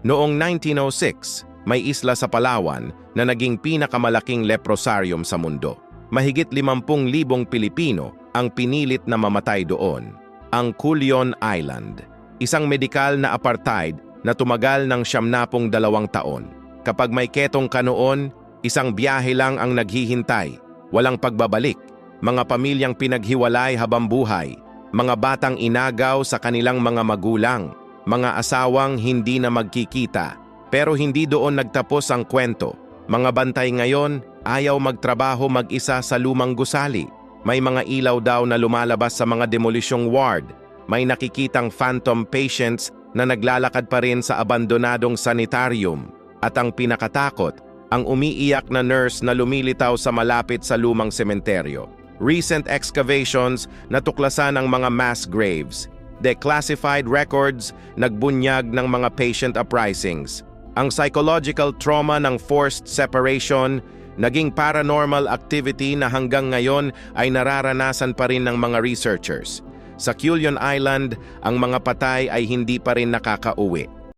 Noong 1906, may isla sa Palawan na naging pinakamalaking leprosarium sa mundo. Mahigit 50,000 Pilipino ang pinilit na mamatay doon. Ang Culion Island, isang medikal na apartheid na tumagal ng 72 taon. Kapag may ketong ka noon, isang biyahe lang ang naghihintay, walang pagbabalik. Mga pamilyang pinaghiwalay habang buhay, mga batang inagaw sa kanilang mga magulang, mga asawang hindi na magkikita. Pero hindi doon nagtapos ang kwento. Mga bantay ngayon, ayaw magtrabaho mag-isa sa lumang gusali. May mga ilaw daw na lumalabas sa mga demolisyong ward. May nakikitang phantom patients na naglalakad pa rin sa abandonadong sanitarium. At ang pinakatakot, ang umiiyak na nurse na lumilitaw sa malapit sa lumang sementeryo. Recent excavations natuklasan ang mga mass graves. Declassified records nagbunyag ng mga patient uprisings. Ang psychological trauma ng forced separation, naging paranormal activity na hanggang ngayon ay nararanasan pa rin ng mga researchers. Sa Culion Island, ang mga patay ay hindi pa rin nakakauwi.